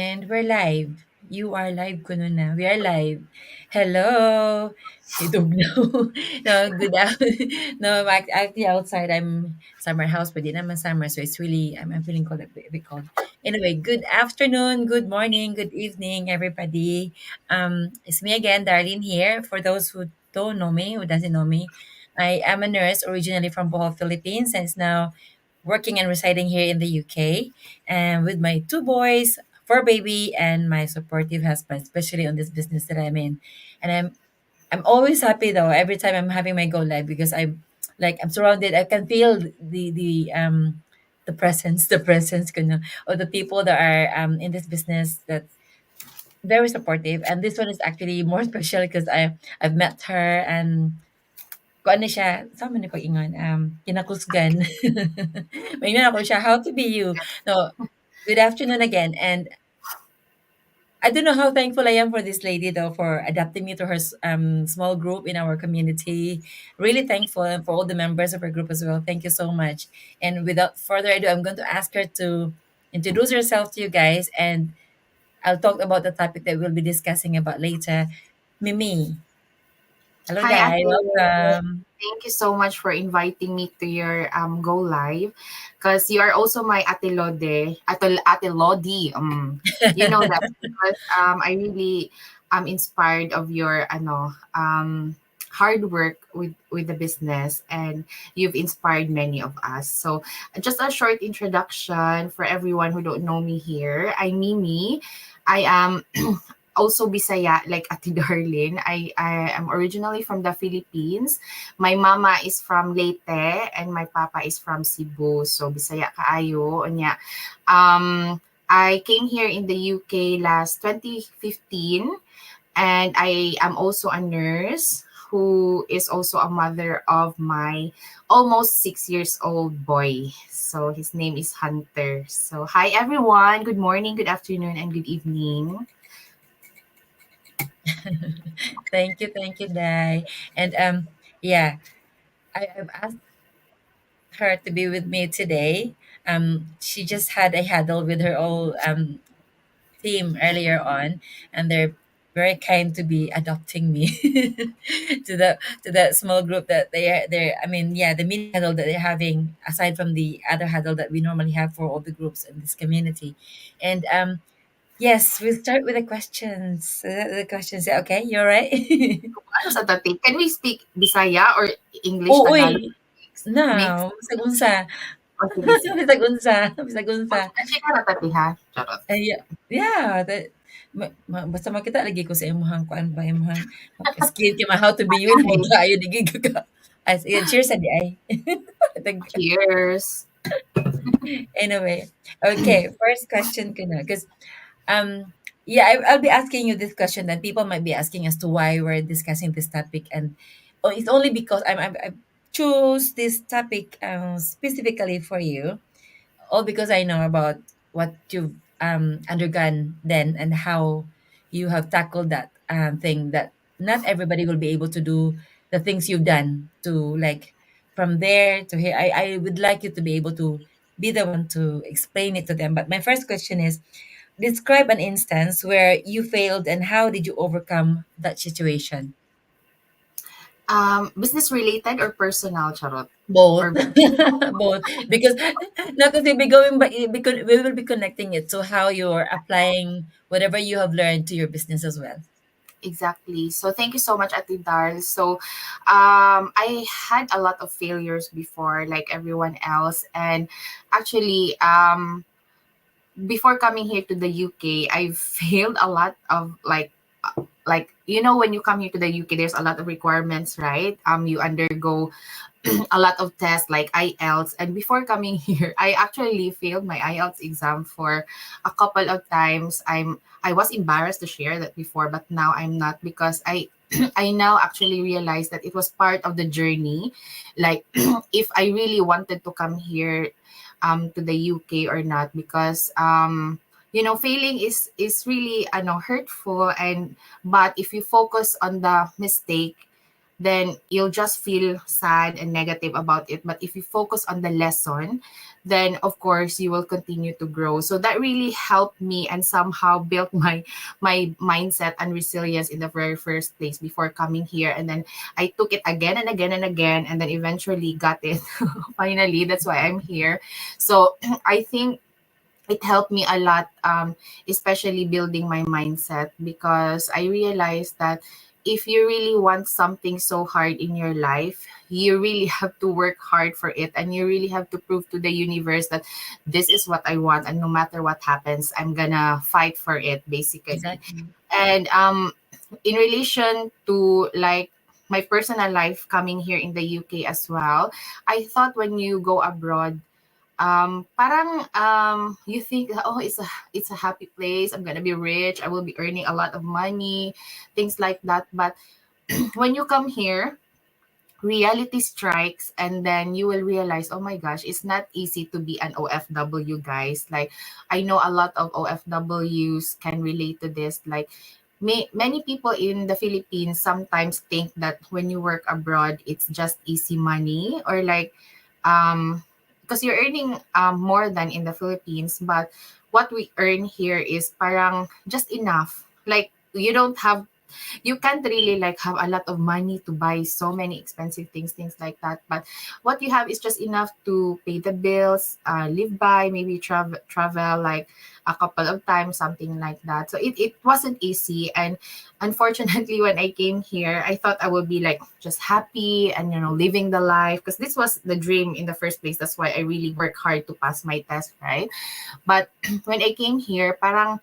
And we're live. You are live ko nun na. We are live. Hello! Itugnaw. No, good No, actually outside I'm summer house, but di naman summer, so it's really I'm feeling cold, a bit cold. Anyway, good afternoon, good morning, good evening, everybody. It's me again, Darlene here. For those who don't know me, who doesn't know me, I am a nurse originally from Bohol, Philippines, and is now working and residing here in the UK, and with my two boys, four baby, and my supportive husband, especially on this business that I'm in. And I'm always happy though every time I'm having my go live because I'm surrounded. I can feel the presence, ko, no, of the people that are in this business that's very supportive. And this one is actually more special because I've met her and kung ano siya, saan man ni pag-ingon, kinakusgan. Maingon ako siya, "How to be you?" No, good afternoon again, and I don't know how thankful I am for this lady though for adapting me to her small group in our community. Really thankful and for all the members of her group as well. Thank you so much. And without further ado, I'm going to ask her to introduce herself to you guys, and I'll talk about the topic that we'll be discussing about later. Mimi, hello, Hi, Dai. Ate. Welcome. Thank you so much for inviting me to your Go Live because you are also my Ate Lode, Ate Lodi. You know that because I really am inspired of your hard work with the business, and you've inspired many of us. So just a short introduction for everyone who don't know me here. I'm Mimi. I am also Bisaya like Ate Darlene. I am originally from the Philippines. My mama is from Leyte and my papa is from Cebu. So Bisaya kaayo. Unya. I came here in the UK last 2015, and I am also a nurse who is also a mother of my almost 6 years old boy. So his name is Hunter. So hi everyone. Good morning, good afternoon, and good evening. Thank you, Dai. And yeah, I've asked her to be with me today. She just had a huddle with her whole team earlier on, and they're very kind to be adopting me to that small group that they're. I mean, yeah, the mini huddle that they're having aside from the other huddle that we normally have for all the groups in this community, and yes, we'll start with the questions. The questions. Yeah, okay, you're right. Ano sa topic? Can we speak Bisaya or English, Oo, Tagalog uy. mix? Now, bisag unsa. O sige, sige. Bisag unsa, bisag unsa. Kasi ka na tati ha? Charot. Ay, yeah, that basta makita lagi ko sa imong kuan ba, imong skill kay how to be you na Ay, magkaayo di gyud ka. As in, cheers sa di ay. cheers. Anyway, okay, first question ko na, 'cause, yeah, I'll be asking you this question that people might be asking as to why we're discussing this topic, and it's only because I choose this topic, specifically for you. All because I know about what you've undergone then and how you have tackled that thing that not everybody will be able to do the things you've done to like from there to here. I would like you to be able to be the one to explain it to them. But my first question is describe an instance where you failed and how did you overcome that situation? Business related or personal, charot? Both. Or Both. Because not to say be going but because we will be connecting it to how you're applying whatever you have learned to your business as well. exactly. So thank you so much, Ate Darl. So I had a lot of failures before, like everyone else. And actually, before coming here to the UK, I failed a lot of like when you come here to the UK, there's a lot of requirements, right? You undergo a lot of tests like IELTS, and before coming here, I actually failed my IELTS exam for a couple of times. I was embarrassed to share that before, but now I'm not because I now actually realize that it was part of the journey. Like if I really wanted to come here to the UK or not, because failing is really hurtful, and but if you focus on the mistake, then you'll just feel sad and negative about it. But if you focus on the lesson, then of course you will continue to grow. So that really helped me and somehow built my mindset and resilience in the very first place before coming here. And then I took it again and again and again, and then eventually got it. Finally, that's why I'm here. So I think it helped me a lot, especially building my mindset, because I realized that if you really want something so hard in your life, you really have to work hard for it, and you really have to prove to the universe that this is what I want, and no matter what happens, I'm gonna fight for it, basically. Exactly. And in relation to like my personal life coming here in the UK as well, I thought when you go abroad, parang you think, oh, it's a happy place, I'm gonna be rich, I will be earning a lot of money, things like that. But when you come here, reality strikes, and then you will realize, oh my gosh, it's not easy to be an OFW, guys. Like, I know a lot of OFWs can relate to this. Like, many people in the Philippines sometimes think that when you work abroad, it's just easy money, or like, because you're earning more than in the Philippines, but what we earn here is parang just enough. Like, you can't really like have a lot of money to buy so many expensive things like that. But what you have is just enough to pay the bills, live by, maybe travel like a couple of times, something like that. So it wasn't easy. And unfortunately, when I came here, I thought I would be like just happy and, living the life, because this was the dream in the first place. That's why I really work hard to pass my test, right? But when I came here, parang,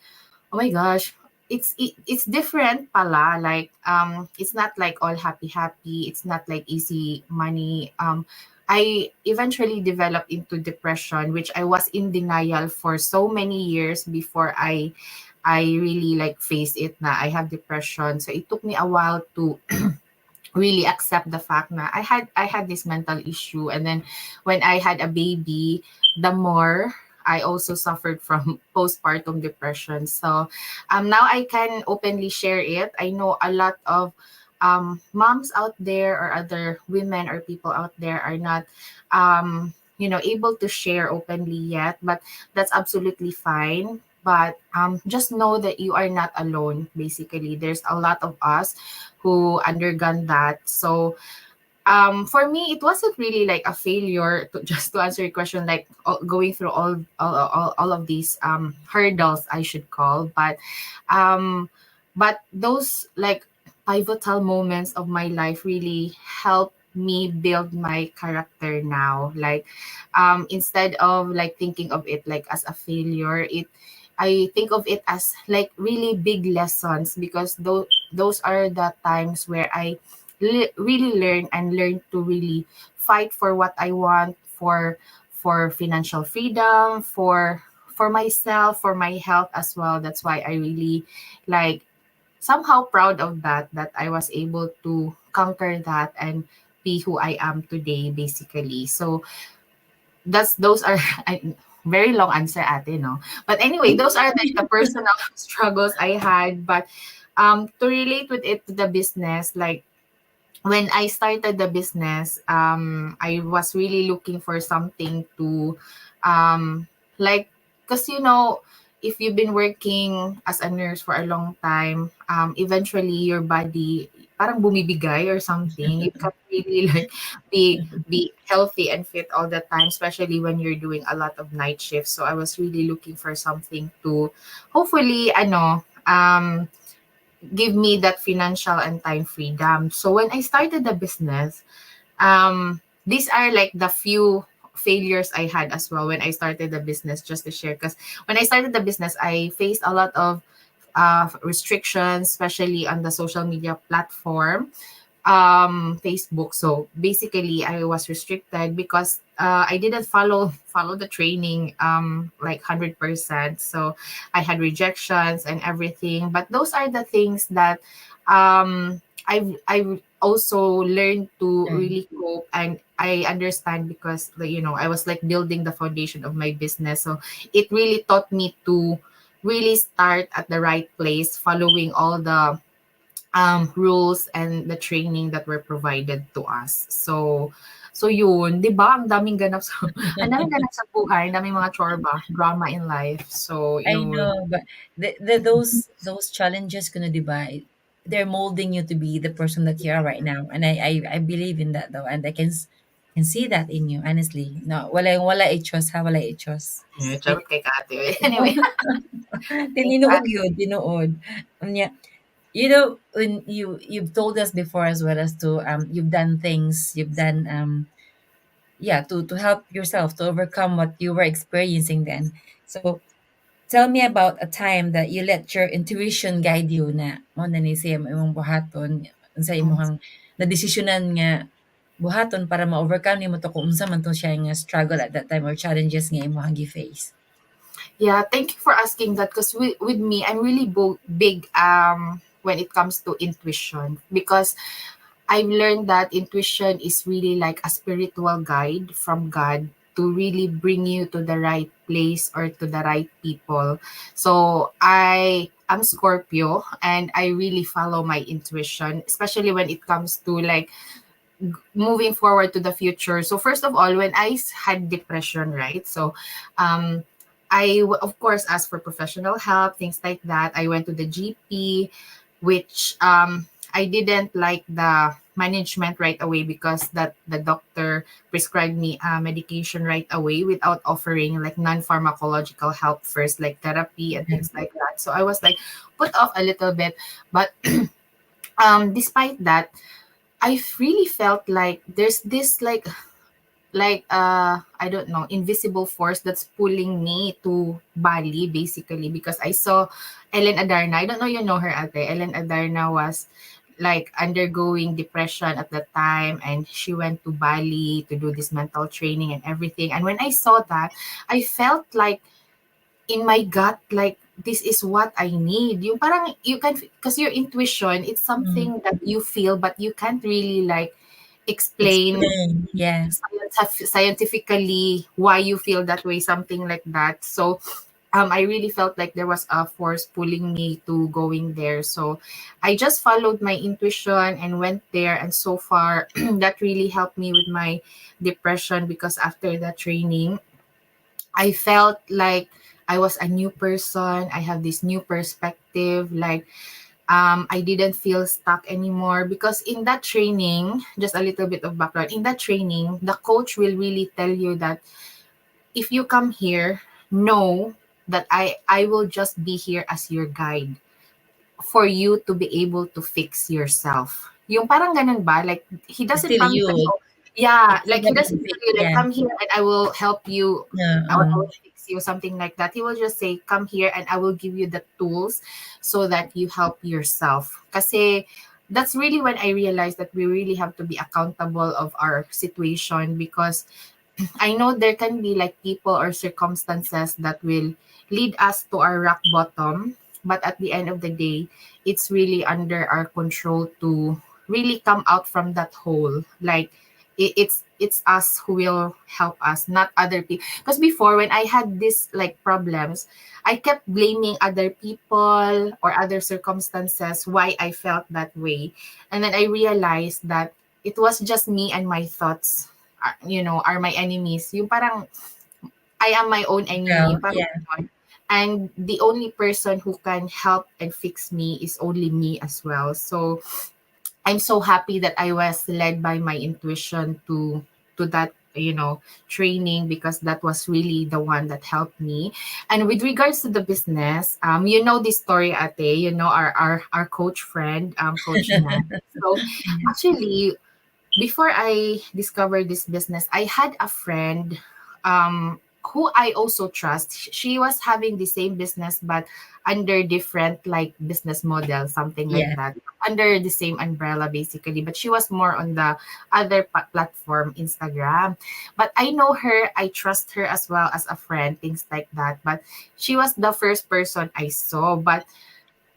oh my gosh, it's different pala. Like, it's not like all happy. It's not like easy money. I eventually developed into depression, which I was in denial for so many years before I really like face it na I have depression. So it took me a while to really accept the fact na I had this mental issue. And then when I had a baby, the more I also suffered from postpartum depression. So now I can openly share it. I know a lot of moms out there, or other women or people out there, are not able to share openly yet, but that's absolutely fine. But just know that you are not alone. Basically, there's a lot of us who undergone that. So for me, it wasn't really like a failure, just to answer your question, like going through all of these hurdles, I should call. Um but those like pivotal moments of my life really helped me build my character now. Like, instead of like thinking of it like as a failure, it I think of it as like really big lessons, because those are the times where I really learn to really fight for what I want, for financial freedom, for myself, for my health as well. That's why I really like somehow proud of that I was able to conquer that and be who I am today, basically. So those are a very long answer, ate, no? But anyway, those are like the personal struggles I had. But to relate with it to the business, like when I started the business, I was really looking for something to, like, because if you've been working as a nurse for a long time, eventually your body parang bumibigay or something. You can't really like be healthy and fit all the time, especially when you're doing a lot of night shifts. So I was really looking for something to hopefully, give me that financial and time freedom. So when I started the business, these are like the few failures I had as well when I started the business, just to share. Because when I started the business, I faced a lot of restrictions, especially on the social media platform, Facebook. So basically, I was restricted because I didn't follow the training like 100%. So I had rejections and everything. But those are the things that I've also learned to Learn. really cope, and I understand, because I was like building the foundation of my business. So it really taught me to really start at the right place, following all the rules and the training that were provided to us. So yun, 'di ba? Ang daming ganap sa ang daming ganap sa buhay, ang daming mga chorba, drama in life. So I yun. know, but those challenges gonna divide. They're molding you to be the person that you are right now, and I believe in that though, and I can see that in you. Honestly, no, wala itchos ha, wala itchos. Charot kay Kate. Anyway, thanks, Tinuod Ate. yun, tinuod. Yeah, you know when you've told us before as well as to you've done things, you've done yeah to help yourself to overcome what you were experiencing then. So tell me about a time that you let your intuition guide you na mo na ni siya imong buhaton unsa imong nadesisyonan nga buhaton para ma-overcome nimo to kung unsa man to siya nga struggle at that time or challenges nga imong gi-face. Yeah, thank you for asking that because with me, I'm really big when it comes to intuition because I've learned that intuition is really like a spiritual guide from God to really bring you to the right place or to the right people. So I'm Scorpio and I really follow my intuition, especially when it comes to like moving forward to the future. So first of all, when I had depression, right? So um of course asked for professional help, things like that. I went to the GP, which I didn't like the management right away because that the doctor prescribed me medication right away without offering like non-pharmacological help first, like therapy and Yeah. things like that. So I was like put off a little bit, but despite that, I really felt like there's this like I don't know, invisible force that's pulling me to Bali basically because I saw Ellen Adarna. I don't know you know her ate. Ellen Adarna was like undergoing depression at the time and she went to Bali to do this mental training and everything. And when I saw that, I felt like in my gut like this is what I need. Yung parang you can because your intuition it's Mm. something that you feel but you can't really like explain Explain. Yeah. scientifically why you feel that way, something like that. So I really felt like there was a force pulling me to going there. So I just followed my intuition and went there. And so far, that really helped me with my depression because after that training, I felt like I was a new person. I have this new perspective. Like I didn't feel stuck anymore because in that training, just a little bit of background, in that training, the coach will really tell you that if you come here, know that I will just be here as your guide for you to be able to fix yourself. Yung parang ganun ba? Like, he It's doesn't still come tell you. you, yeah, It's like he somebody to doesn't fix. tell you like Yeah. come here and I will help you, Yeah. I will fix you, something like that. He will just say, come here and I will give you the tools so that you help yourself. Kasi that's really when I realized that we really have to be accountable of our situation because I know there can be like people or circumstances that will lead us to our rock bottom, but at the end of the day, it's really under our control to really come out from that hole. Like it's us who will help us, not other people. Because before when I had this like problems, I kept blaming other people or other circumstances why I felt that way. And then I realized that it was just me and my thoughts are my enemies. Yung parang I am my own enemy. Girl. Yung parang Yeah. ganon. And the only person who can help and fix me is only me as well. So I'm so happy that I was led by my intuition to that training because that was really the one that helped me. And with regards to the business, this story, Ate, our coach friend, Coach Nan. So actually before I discovered this business, I had a friend who I also trust. She was having the same business but under different like business model, something like Yeah. that. Under the same umbrella basically, but she was more on the other platform, Instagram. But I know her, I trust her as well as a friend, things like that. But she was the first person I saw, but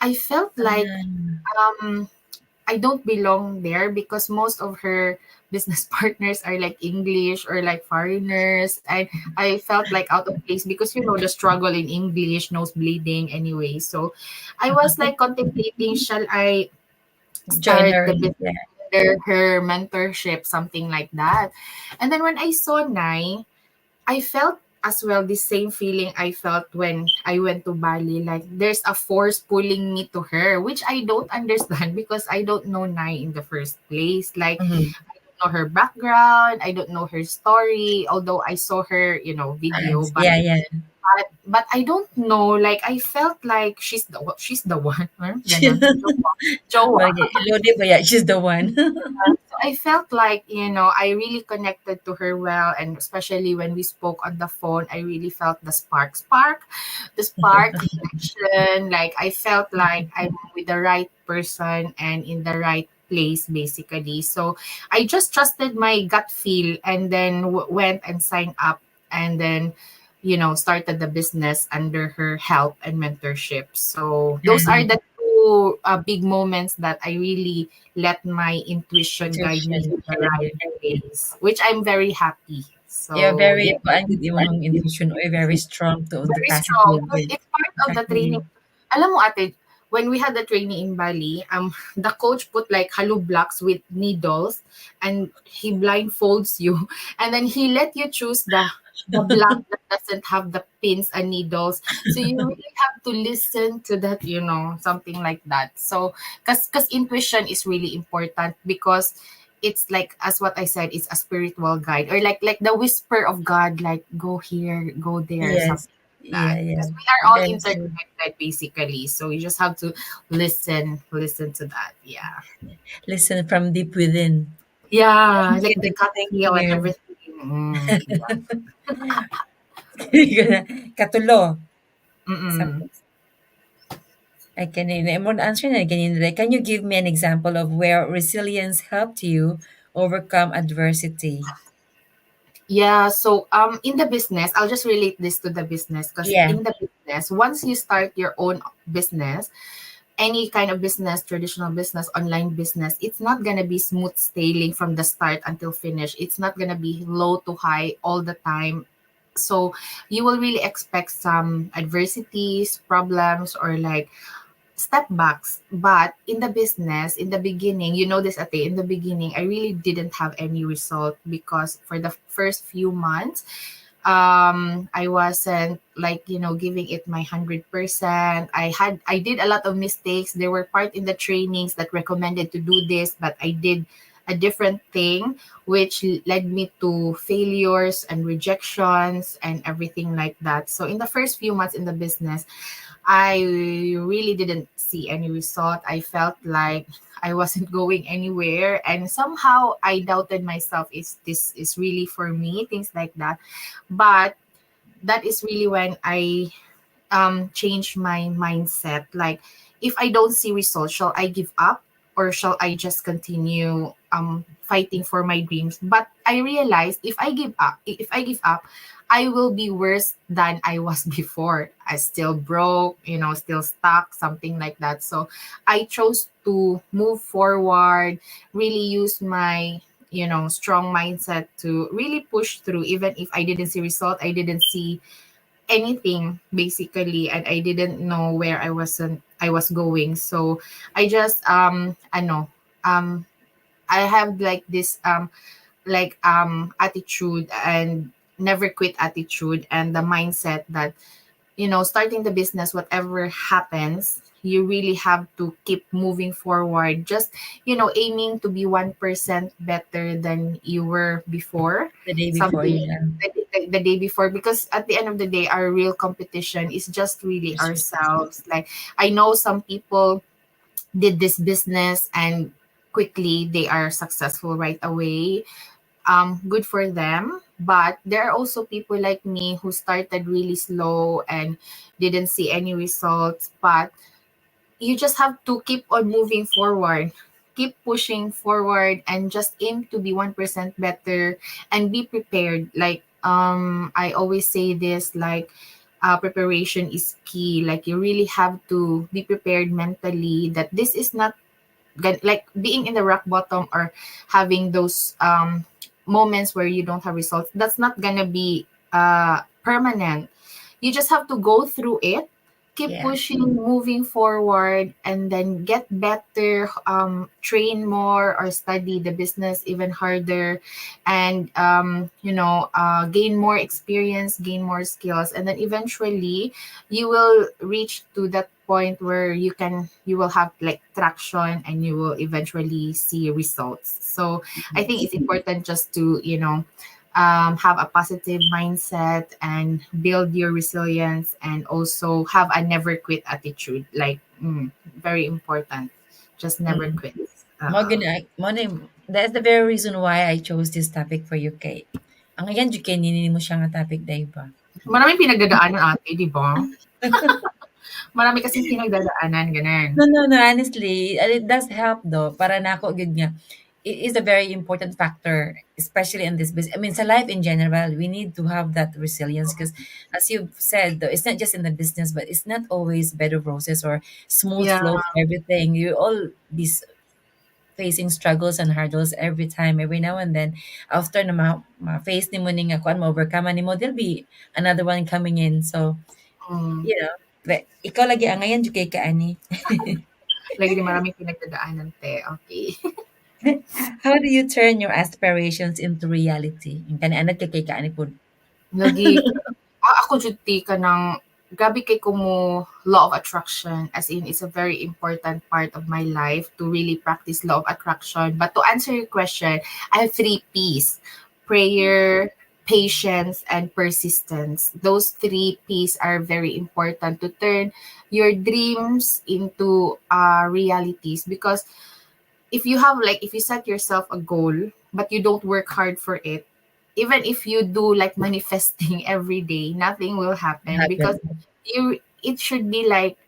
I felt like Um, um I don't belong there because most of her business partners are like English or like foreigners. I felt like out of place because the struggle in English, nose bleeding anyway. So I was like contemplating, shall I Join start her. the business Yeah. under her mentorship, something like that. And then when I saw Nai, I felt as well the same feeling I felt when I went to Bali. Like there's a force pulling me to her, which I don't understand because I don't know Nai in the first place. Like Mhm. know her background, I don't know her story, although I saw her, video, Nice. Yeah, yeah. but I don't know. Like I felt like she's the one. Ganon. Jowa. Jowa. Okay. Lodi ba? Yeah, she's the one. So I felt like, I really connected to her well. And especially when we spoke on the phone, I really felt the spark connection. Like I felt like I'm with the right person and in the right place, basically. So I just trusted my gut feel and then went and signed up and then, started the business under her help and mentorship. So those are And the two big moments that I really let my intuition guide me intuition. to the right place, which I'm very happy. Yeah, So very yeah, kuan gid imong intuition oy very strong to the very strong. positive Because with it's part of the training. exactly. Alam mo ate, when we had the training in Bali, the coach put like hollow blocks with needles and he blindfolds you and then he let you choose the block that doesn't have the pins and needles. So you really have to listen to that, something like that. So because intuition is really important because it's like as what I said, it's a spiritual guide or like the whisper of God, like go here, go there, Yes. something like that. Yeah, yeah. Because we are all Very true. interconnected basically. So you just have to listen to that. Yeah. Listen from deep within. Yeah, Thank like you. the gut Thank feel and you. everything. Yeah. Katulo. Mm-mm. Something. I can mo answer na ganyan like, can you give me an example of where resilience helped you overcome adversity? Yeah, so in the business, I'll just relate this to the business because Yeah. in the business, once you start your own business, any kind of business, traditional business, online business, it's not gonna be smooth sailing from the start until finish. It's not gonna be low to high all the time. So you will really expect some adversities, problems, or like step backs. But in the business, in the beginning, this Ate, in the beginning, I really didn't have any result because for the first few months, I wasn't like, giving it my 100%. I did a lot of mistakes. There were part in the trainings that recommended to do this, but I did a different thing, which led me to failures and rejections and everything like that. So in the first few months in the business, I really didn't see any result. I felt like I wasn't going anywhere, and somehow I doubted myself, is this is really for me, things like that. But that is really when I changed my mindset. Like, if I don't see results, shall I give up or shall I just continue fighting for my dreams? But I realized if I give up, I will be worse than I was before. I still broke, still stuck, something like that. So I chose to move forward, really use my strong mindset to really push through, even if I didn't see result, I didn't see anything basically, and I didn't know where I was going. So I just I know um I have like this attitude and never quit attitude, and the mindset that starting the business, whatever happens, you really have to keep moving forward, just aiming to be 1% better than you were before, The day before, something yeah. the day before, because at the end of the day, our real competition is just really Just ourselves. Like, I know some people did this business and quickly they are successful right away. Good for them. But there are also people like me who started really slow and didn't see any results. But you just have to keep on moving forward, keep pushing forward, and just aim to be 1% better and be prepared. Like, I always say this, like, preparation is key. Like, you really have to be prepared mentally that this is not like being in the rock bottom or having those moments where you don't have results. That's not gonna be permanent. You just have to go through it, keep Yeah. pushing, moving forward, and then get better, train more or study the business even harder, and gain more experience, gain more skills, and then eventually you will reach to that point where you will have like traction, and you will eventually see results. So I think Yes. it's important just to have a positive mindset and build your resilience, and also have a never quit attitude, like very important, just never Mm. quit. Mo uh, gina mo na that's the very reason why I chose this topic for you kay ang ayan jud kay nini mo siya nga topic day ba? Maraming pinagdadaanan ate, di ba? Marami kasing pinagdadaanan, ganun. No, no, no, honestly, and it does help though. Para nako gud nga, it is a very important factor, especially in this business. I mean, sa life in general, we need to have that resilience because, as you've said, though, it's not just in the business, but it's not always bed of roses or smooth Yeah. flow for everything. You all be facing struggles and hurdles every time, every now and then. After na ma-face ni mo ning kuan mo overcome ni mo, there'll be another one coming in. So, mm, you know, but ikaw lagi ang ngayon jud kay kaani. Lagi din maraming pinagdadaanan, te. Okay. How do you turn your aspirations into reality? Yung kani-anad kay kaani pod. Lagi. Ako jud ti ka ng grabe kay ko mo law of attraction, as in it's a very important part of my life to really practice law of attraction. But to answer your question, I have three P's: prayer, patience, and persistence. Those three P's are very important to turn your dreams into realities, because if you set yourself a goal but you don't work hard for it, even if you do like manifesting every day, nothing will happen, because Happen. it should be like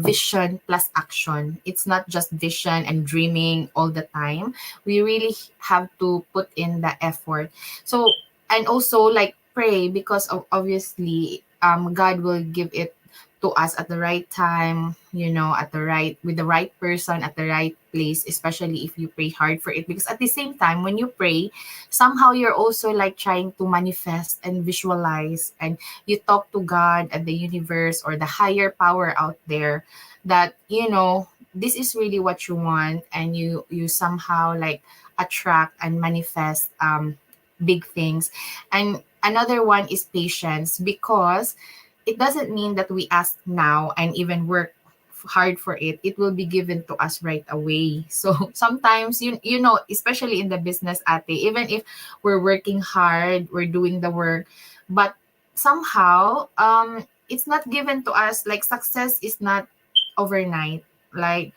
vision plus action. It's not just vision and dreaming all the time. We really have to put in the effort. So, and also like pray, because of obviously God will give it to us at the right time, at the right, with the right person at the right place, especially if you pray hard for it. Because at the same time, when you pray, somehow you're also like trying to manifest and visualize, and you talk to God and the universe or the higher power out there that this is really what you want, and you somehow like attract and manifest big things. And another one is patience, because it doesn't mean that we ask now and even work hard for it, it will be given to us right away. So sometimes especially in the business, ate, even if we're working hard, we're doing the work, but somehow it's not given to us. Like success is not overnight. Like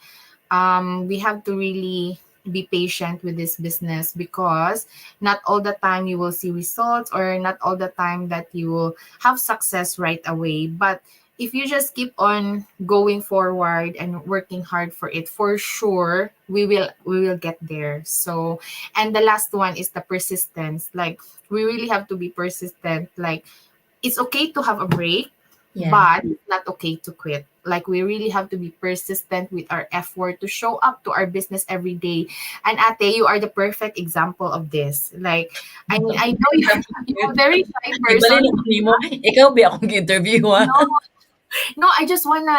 we have to really be patient with this business, because not all the time you will see results, or not all the time that you will have success right away. But if you just keep on going forward and working hard for it, for sure we will get there. So, and the last one is the persistence. Like we really have to be persistent. Like it's okay to have a break, Yeah. but it's not okay to quit. Like we really have to be persistent with our effort to show up to our business every day. And Ate, you are the perfect example of this. Like, I mean, I know you're a very shy Ibalik person. na nimo, ikaw ba akong interview ha? No, no, I just wanna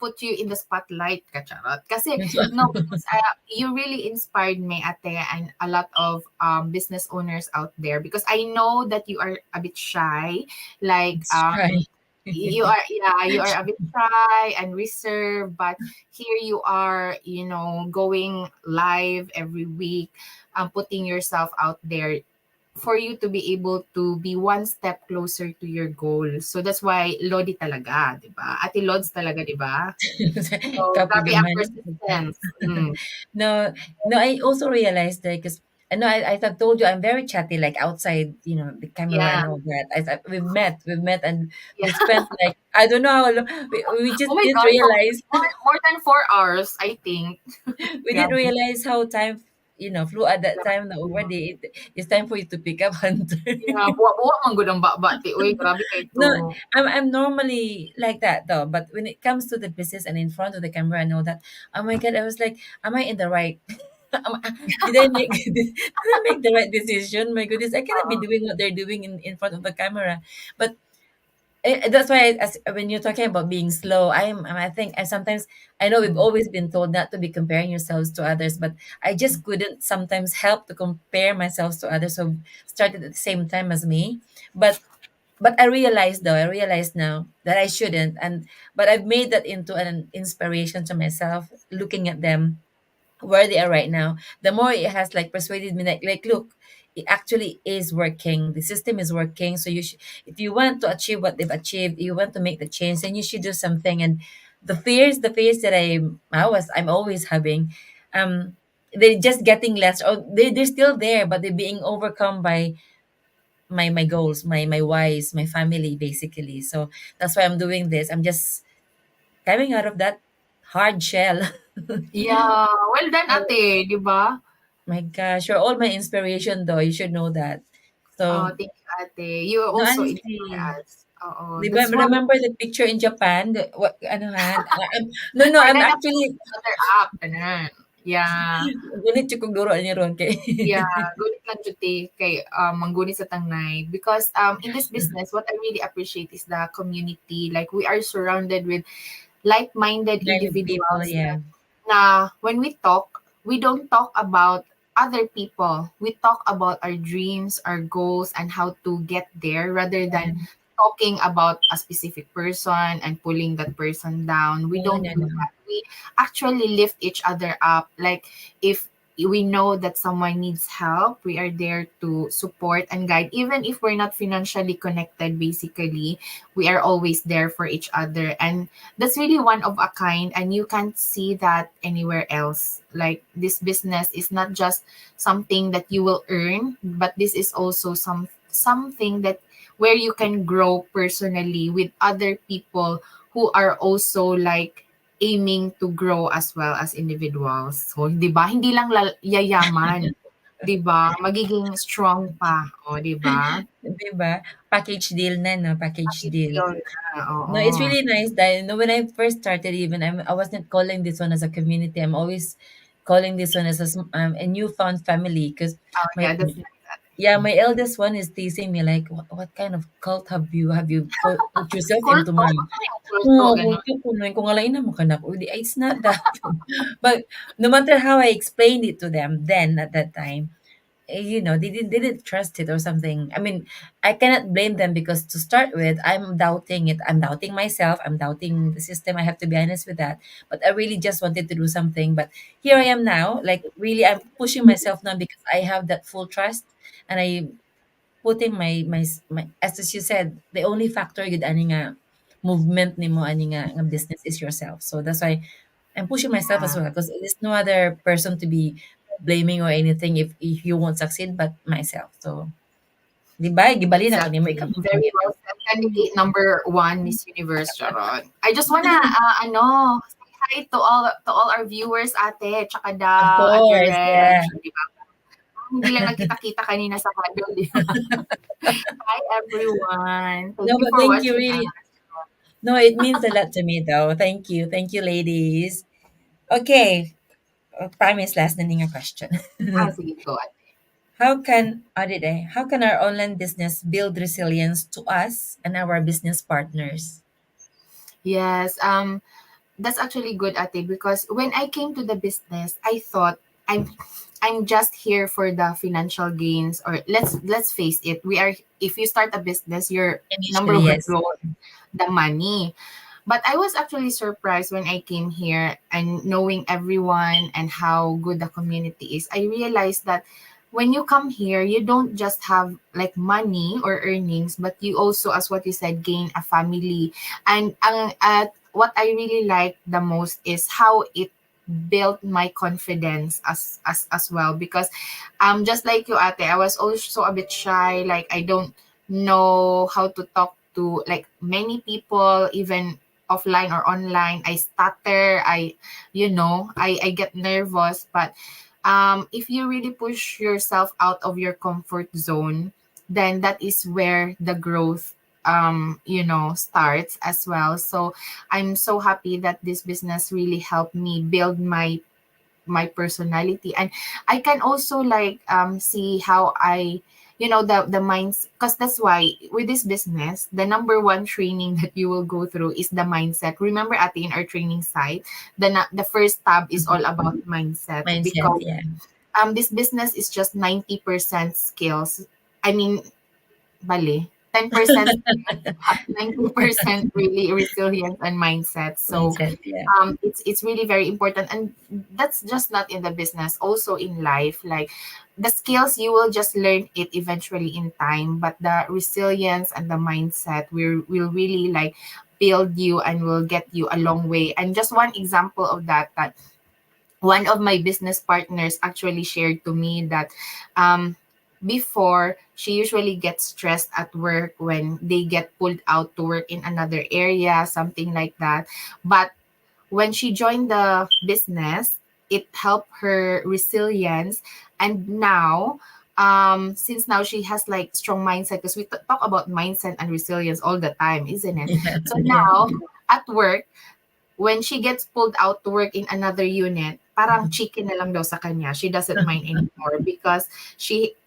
put you in the spotlight, kacharot. Kasi no, because you really inspired me, ate, and a lot of business owners out there, because I know that you are a bit shy, like Let's try. you are a bit shy and reserved, but here you are, going live every week, putting yourself out there for you to be able to be one step closer to your goal. So that's why Lodi talaga, 'di ba? Ate Lods talaga, 'di ba? So grabe ang Kapigamahan. persistence. Mm. No, no, I also realized that because I know I have told you I'm very chatty, like outside, the camera Yeah. and all that. We've met, and Yeah. we spent like I don't know how long. We Oh just my didn't God. realize More than 4 hours, I think. we didn't Grabe. realize how time flew at that Grabe. time. That already it's time for you to pick up Hunter. Yeah, buwa-buwa man gud ang bati. Uy, grabe kay No, to. I'm normally like that though, but when it comes to the business and in front of the camera and all that, oh my god, I was like, am I in the right? Did I make did I make the right decision? My goodness, I cannot be doing what they're doing in front of the camera. But That's why when you're talking about being slow, I think I sometimes, I know we've Mm. always been told not to be comparing yourselves to others, but I just couldn't sometimes help to compare myself to others who started at the same time as me. But I realized now that I shouldn't, and but I've made that into an inspiration to myself, looking at them where they are right now. The more it has like persuaded me, like look, it actually is working. The system is working. So you should, if you want to achieve what they've achieved, you want to make the change, then you should do something. And the fears that I'm always having, they're just getting less, or they're still there, but they're being overcome by my goals, my whys, my family, basically. So that's why I'm doing this. I'm just coming out of that hard shell. Yeah, well done ate, 'di ba? My gosh, you're all my inspiration though. You should know that. So, Oh, thank you, ate. You no, also inspire honestly. us. Oo, Di ba, that's why remember the picture in Japan? What, ano ha? No, no, I'm banana actually, butter up, ganun. Yeah. gunit yung kuguro ni Ron kay. Yeah, gunit lang jud kay mangguni sa tangnay because in this business what I really appreciate is the community. Like we are surrounded with like-minded Nine people, individuals yeah. na when we talk, we don't talk about other people. We talk about our dreams, our goals, and how to get there rather Yeah. than talking about a specific person and pulling that person down. We No, don't no, do no. that. We actually lift each other up. Like if we know that someone needs help, we are there to support and guide. Even if we're not financially connected, basically, we are always there for each other. And that's really one of a kind and you can't see that anywhere else. Like this business is not just something that you will earn, but this is also something that where you can grow personally with other people who are also like aiming to grow as well as individuals. So, 'di ba? Hindi lang yayaman, 'di ba? Magiging strong pa, oh, 'di ba? Di ba? Package deal na, no? Package Bakit deal. yun na, No, oo. it's really nice that, when I first started, even I wasn't calling this one as a community. I'm always calling this one as a newfound family, because Oh, my yeah, that's nice. yeah, my eldest one is teasing me like, what kind of cult have you put yourself into, Kulto? mom? Ano yung kulto? Oo, Gano'n. kulto ko na kung alain na mo kana ko, it's not that. But no matter how I explained it to them then at that time, they didn't trust it or something. I mean, I cannot blame them, because to start with, I'm doubting it. I'm doubting myself. I'm doubting the system. I have to be honest with that. But I really just wanted to do something. But here I am now. Like really, I'm pushing myself now because I have that full trust, and I putting my as you said, the only factor good ani nga movement nimo ani nga business is yourself. So that's why I'm pushing myself as Yeah, well, because there's no other person to be blaming or anything if you won't succeed but myself. So, di ba? Gibali na ko nimo exactly. ikaw. Very well said. Candidate number one, Miss Universe, Charon. I just wanna, say hi to all our viewers, ate, tsaka Of Ate course, Reg. yeah. Di ba? Hindi lang nagkita-kita kanina sa huddle, di ba? Hi, everyone. Thank No, you but for thank you watching really. us. No, it means a lot to me though. Thank you. Thank you, ladies. Okay. Promise last na nga question. Sige, go. How can our online business build resilience to us and our business partners? Yes, that's actually good, Ate, because when I came to the business, I thought I'm just here for the financial gains. Or let's face it, we are. If you start a business, your number Initially, one yes. goal the money. But I was actually surprised when I came here and knowing everyone and how good the community is. I realized that when you come here, you don't just have like money or earnings, but you also, as what you said, gain a family. And what I really like the most is how it built my confidence as well, because just like you, ate, I was also a bit shy. Like I don't know how to talk to like many people, even offline or online. I stutter. I get nervous. But if you really push yourself out of your comfort zone, then that is where the growth starts as well. So I'm so happy that this business really helped me build my personality. And I can also like see how I the minds, because that's why with this business, the number one training that you will go through is the mindset. Remember, at in our training site, the first tab is all about mindset, Mindset, because yeah. this business is just 90% skills. I mean, bali, 10% 90% really resilience and mindset. So Mindset, yeah. it's really very important, and that's just not in the business, also in life. Like, the skills, you will just learn it eventually in time, but the resilience and the mindset will really like build you and will get you a long way. And just one example of that one of my business partners actually shared to me that um, before, she usually gets stressed at work when they get pulled out to work in another area, something like that. But when she joined the business, it helped her resilience. And now, since now she has like strong mindset, because we talk about mindset and resilience all the time, isn't it? Yeah, So yeah. now at work, when she gets pulled out to work in another unit, parang chicken na lang daw sa kanya. She doesn't mind anymore, because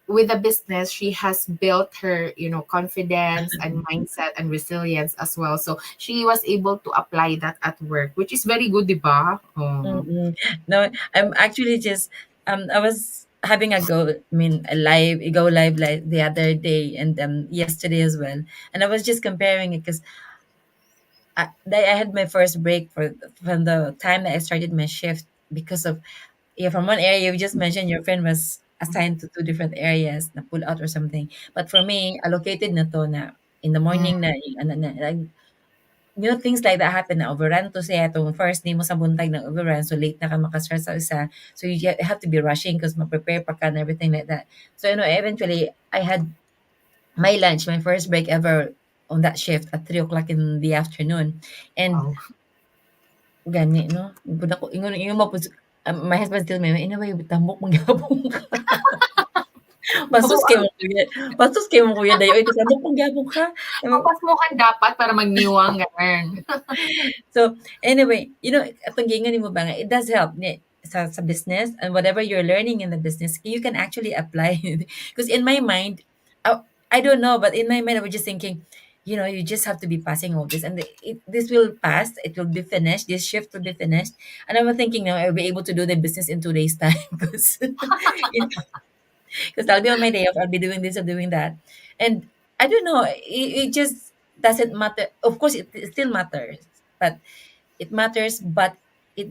with the business, she has built her, confidence and mindset and resilience as well. So she was able to apply that at work, which is very good, diba? Oh. Mm-mm. No, I'm actually just I was having a go live like the other day and yesterday as well. And I was just comparing it because I had my first break from the time that I started my shift because of, yeah, from one area you just mentioned your friend was assigned to two different areas na pull out or something. But for me, allocated na to na in the morning Mm. na, things like that happen na overrun to siya itong first day mo sa buntag ng overrun, so late na ka makastart sa isa. So you have to be rushing because ma-prepare pa ka and everything like that. So, eventually, I had my lunch, my first break ever on that shift at 3 o'clock in the afternoon. And Wow. gani, no? Pud ako ingon mo pud my husband still me, "Inaway tambok mangyapon ka." Bastos kay mo kuya dayo, "Oy tambok mangyapon ka." Papas mo kan dapat para magniwang, ganun. So, anyway, atong gingan nimo ba nga, it does help sa business, and whatever you're learning in the business, you can actually apply. Because in my mind, I don't know, but in my mind, I was just thinking, you just have to be passing all this, and this will pass. It will be finished. This shift will be finished, and I was thinking now I'll be able to do the business in 2 days time because because I'll be on my day off. I'll be doing this or doing that, and I don't know. It just doesn't matter. Of course, it still matters, but it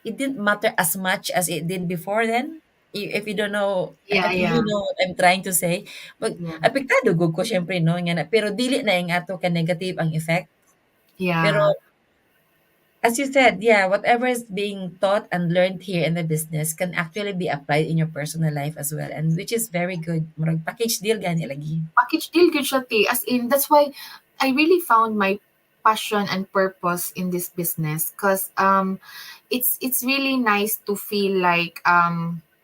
it didn't matter as much as it did before then. If you don't know, Yeah, if you yeah, know what I'm trying to say. But yeah, apektado gud ko syempre no nga pero dili na yung ato ka negative ang effect. Pero yeah. as you said, yeah, whatever is being taught and learned here in the business can actually be applied in your personal life as well, and which is very good. Murag package deal gani lagi. Package deal gyud siya, te. As in, that's why I really found my passion and purpose in this business, because it's really nice to feel like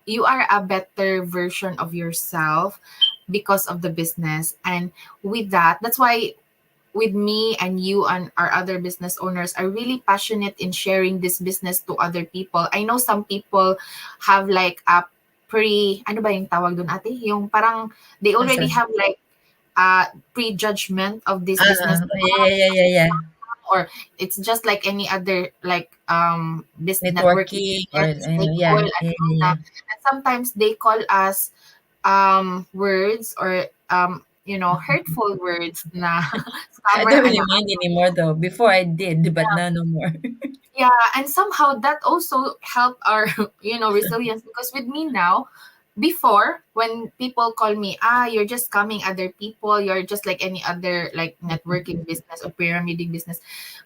you are a better version of yourself because of the business. And with that, that's why with me and you and our other business owners are really passionate in sharing this business to other people. I know some people have like a ano ba yung tawag dun, ate? Yung parang they Asa? already have like prejudgment of this business, Yeah, yeah, yeah, yeah, yeah. or it's just like any other like this networking Networking or business, they yeah, call yeah, yeah, yeah. and sometimes they call us words or hurtful words na I scammer don't ano. really mind anymore though. Before I did, but now no more. Yeah, and somehow that also help our resilience, because with me now, before, when people call me, you're just coming other people, you're just like any other like networking business or pyramiding business.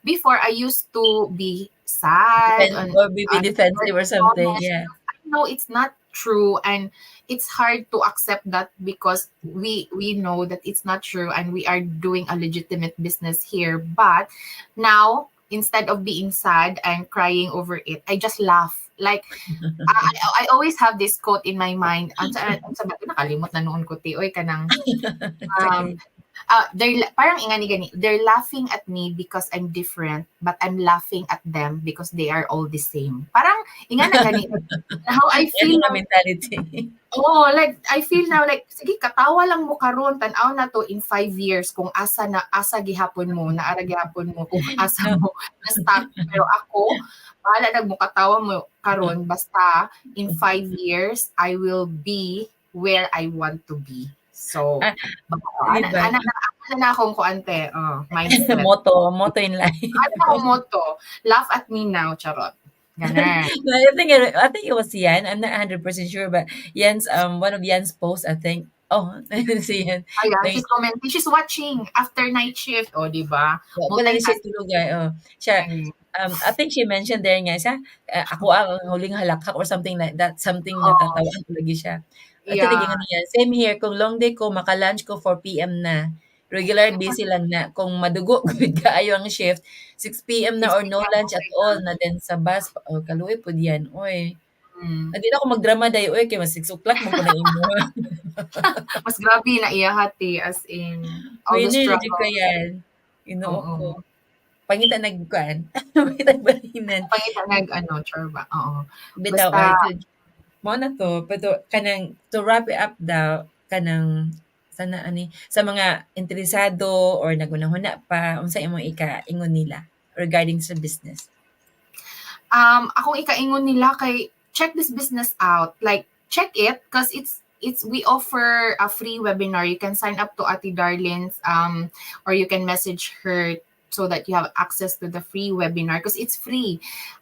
Before, I used to be sad Defend and or be defensive or something. honest. Yeah. I know it's not true, and it's hard to accept that, because we know that it's not true, and we are doing a legitimate business here. But now, instead of being sad and crying over it, I just laugh. Like, I always have this quote in my mind. Ang sa nakalimot na noon ko, ti. Oy, kanang, It's um, okay. parang ingani gani, they're laughing at me because I'm different, but I'm laughing at them because they are all the same. Parang ingana gani. How I Yan feel mga like, mentality. Oh, like I feel now like sige katawa lang mo karon tan-aw na to in 5 years kung asa gihapon mo, naara gihapon mo kung asa No, mo na-stuck. Pero ako, bahala nag mo katawa mo karon basta in 5 years I will be where I want to be. So, ah, baka 'di ana ba? ana ana na akong kuante, mindset. Motto in Ano life. na akong motto, "Laugh at me now," charot. Ganon. No, I think it was Yan. I'm not 100% sure, but Yan's one of Yan's posts, I think. Oh, si Yan. Ayan, Like, she's commenting, she's watching after night shift. O, di ba? wala ni siya Multitasking. tulog ay, oh. Siya, I think she mentioned there nga siya, ako ang huling halakhak or something like that, something Oh, natatawaan ko lagi siya. Ito yeah. tingin niya, same here, kung long day ko, maka-lunch ko 4 PM na. Regular busy lang na. Kung madugo gud kaayo ang shift, 6 PM na 6 or no p.m. lunch at Okay all na. na then sa bus, oh, kaluoy pod yan, oy. Mm. Di na ako magdrama dayo, oy, kay mas 6 o'clock man ko na imuha. Mas grabe na iya hati as in all the Winner na jud ka struggle. yan. Ginoo ko. Oo. Pangita nagkuan, pangita balinan. Pangita nag ano, chorba. Oo. Bitaw Basta ay jud mao na 'to, pero kanang to wrap it up daw, kanang sana ani, sa mga interesado or nagunahuna pa, unsa imong ika-ingon nila regarding sa business? akong ikaingon nila kay check this business out. Like check it because it's we offer a free webinar. You can sign up to Ati Darlin's or you can message her so that you have access to the free webinar because it's free.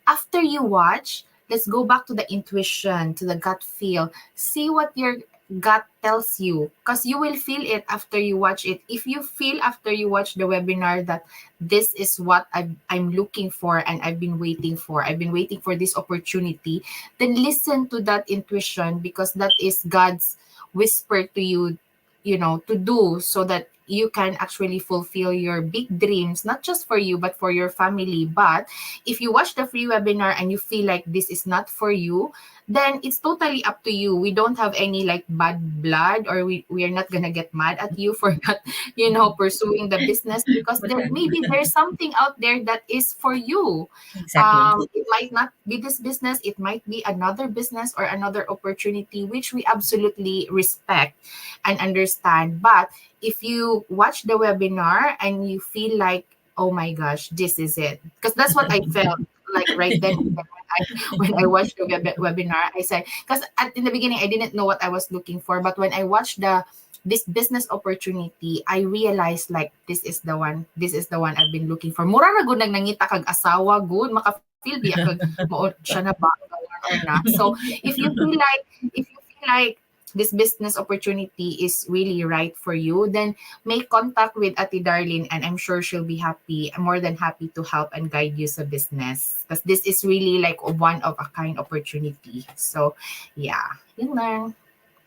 After you watch, let's go back to the intuition, to the gut feel. See what your gut tells you because you will feel it after you watch it. If you feel after you watch the webinar that this is what I'm looking for and I've been waiting for. I've been waiting for this opportunity. Then listen to that intuition because that is God's whisper to you, to do so that you can actually fulfill your big dreams, not just for you, but for your family. But if you watch the free webinar and you feel like this is not for you, then it's totally up to you. We don't have any like bad blood or we are not gonna get mad at you for not pursuing the business because there Wala. maybe there's something out there that is for you. Exactly. It might not be this business, it might be another business or another opportunity, which we absolutely respect and understand. But if you watch the webinar and you feel like, oh my gosh, this is it, because that's what I felt like right then and there when I watched the webinar. I said, because in the beginning I didn't know what I was looking for, but when I watched this business opportunity, I realized like this is the one. This is the one I've been looking for. Mura ra gud nang nangita kag asawa good, maka-feel biya kag mao siya na ba or not. So if you feel like this business opportunity is really right for you, then make contact with Ati Darlene and I'm sure she'll be happy, more than happy to help and guide you sa business. Because this is really like a one of a kind opportunity. So yeah, yun lang.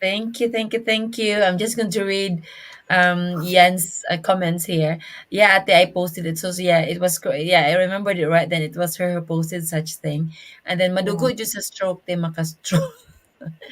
Thank you, thank you, thank you. I'm just going to read Yan's comments here. Yeah, ate, I posted it. So yeah, it was yeah, I remembered it right then. It was her who posted such thing. And then Mm. madugo jud sa stroke te maka-stroke.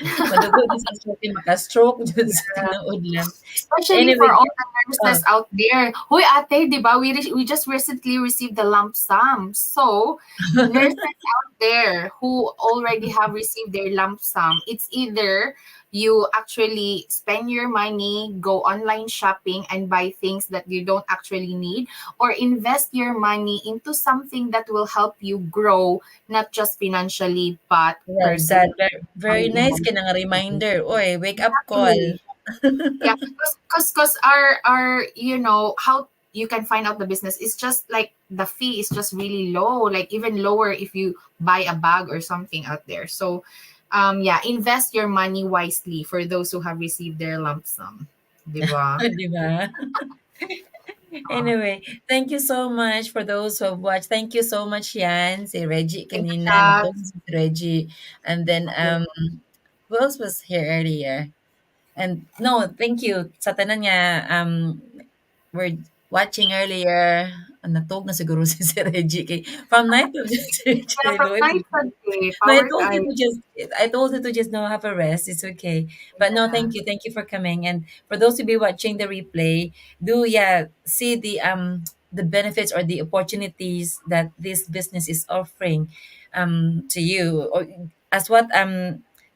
Madugo jud sa stroke te maka-stroke jud sa tinuod lang. Especially for Anyway, all the oh, nurses out there. Hoy ate, di ba? We just recently received the lump sum. So, nurses out there who already have received their lump sum, it's either you actually spend your money, go online shopping and buy things that you don't actually need, or invest your money into something that will help you grow, not just financially, but love that. personally Very, very and nice ka nga emotionally. reminder. Oy, wake up call. Exactly. Yeah, because our how you can find out the business is just like the fee is just really low, like even lower if you buy a bag or something out there. So yeah, invest your money wisely for those who have received their lump sum, diba? Di ba? Anyway, thank you so much for those who have watched. Thank you so much, Yan. Si Reggie Thank you, kanina. Kat. Nag-post si Reggie. And then, who else was here earlier? And no, thank you. Sa tanan nga, we're watching earlier. Natog na siguro si Reggie. From night to just Yeah, from Reggie. night Sunday, No, I powered told you eye. to just I told you to just now have a rest. It's okay. But no, Yeah. thank you. Thank you for coming. And for those who be watching the replay, do yeah, see the benefits or the opportunities that this business is offering to you. Or as what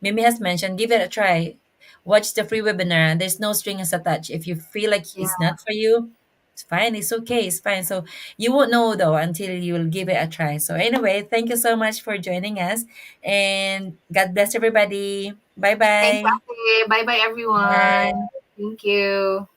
Mimi has mentioned, give it a try. watch the free webinar. There's no strings attached. If you feel like Yeah. it's not for you, it's fine. It's okay. It's fine. So you won't know though until you'll give it a try. So anyway, thank you so much for joining us, and God bless everybody. Bye Thanks, bye. Ate. Bye bye, everyone. Bye. Thank you.